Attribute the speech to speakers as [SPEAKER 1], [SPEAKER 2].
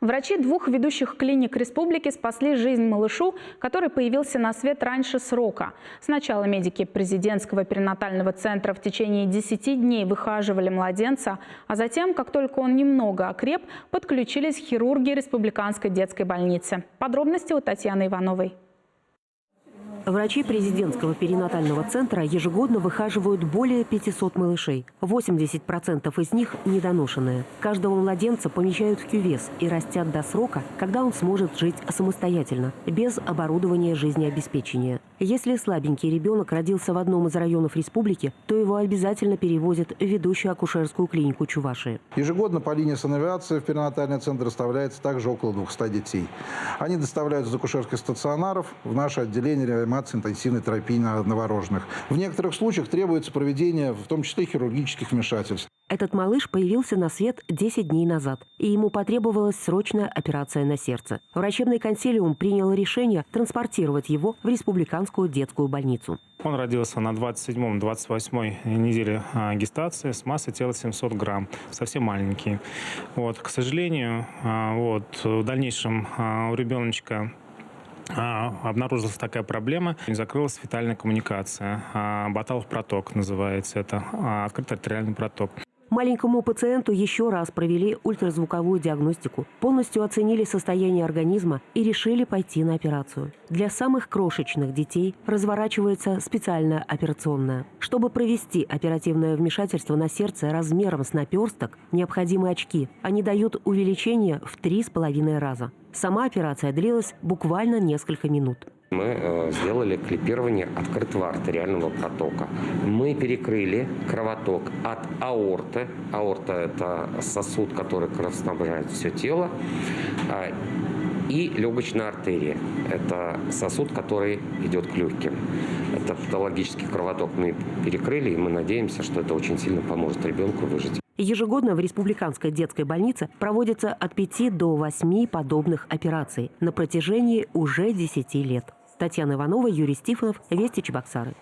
[SPEAKER 1] Врачи двух ведущих клиник республики спасли жизнь малышу, который появился на свет раньше срока. Сначала медики президентского перинатального центра в течение 10 дней выхаживали младенца, а затем, как только он немного окреп, подключились хирурги республиканской детской больницы. Подробности у Татьяны Ивановой.
[SPEAKER 2] Врачи президентского перинатального центра ежегодно выхаживают более 500 малышей. 80% из них недоношенные. Каждого младенца помещают в кювез и растят до срока, когда он сможет жить самостоятельно, без оборудования жизнеобеспечения. Если слабенький ребенок родился в одном из районов республики, то его обязательно перевозят в ведущую акушерскую клинику Чувашии.
[SPEAKER 3] Ежегодно по линии санавиации в перинатальный центр доставляется также около 200 детей. Они доставляются из акушерских стационаров в наше отделение реанимации интенсивной терапии новорожденных. В некоторых случаях требуется проведение, в том числе хирургических вмешательств.
[SPEAKER 2] Этот малыш появился на свет 10 дней назад, и ему потребовалась срочная операция на сердце. Врачебный консилиум принял решение транспортировать его в республиканскую детскую больницу.
[SPEAKER 4] Он родился на 27-28 неделе гестации с массой тела 700 грамм, совсем маленький. К сожалению, в дальнейшем у ребеночка обнаружилась такая проблема. Закрылась фетальная коммуникация. Баталов проток называется это. Открытый артериальный проток.
[SPEAKER 2] Маленькому пациенту еще раз провели ультразвуковую диагностику, полностью оценили состояние организма и решили пойти на операцию. Для самых крошечных детей разворачивается специальная операционная. Чтобы провести оперативное вмешательство на сердце размером с наперсток, необходимы очки. Они дают увеличение в 3,5 раза. Сама операция длилась буквально несколько минут.
[SPEAKER 5] Мы сделали клипирование открытого артериального протока. Мы перекрыли кровоток от аорты. Аорта – это сосуд, который кровоснабжает все тело. И легочная артерия – это сосуд, который идет к легким. Это патологический кровоток мы перекрыли, и мы надеемся, что это очень сильно поможет ребенку выжить.
[SPEAKER 2] Ежегодно в республиканской детской больнице проводится от 5 до 8 подобных операций на протяжении уже 10 лет. Татьяна Иванова, Юрий Стифанов, Вести Чебоксары.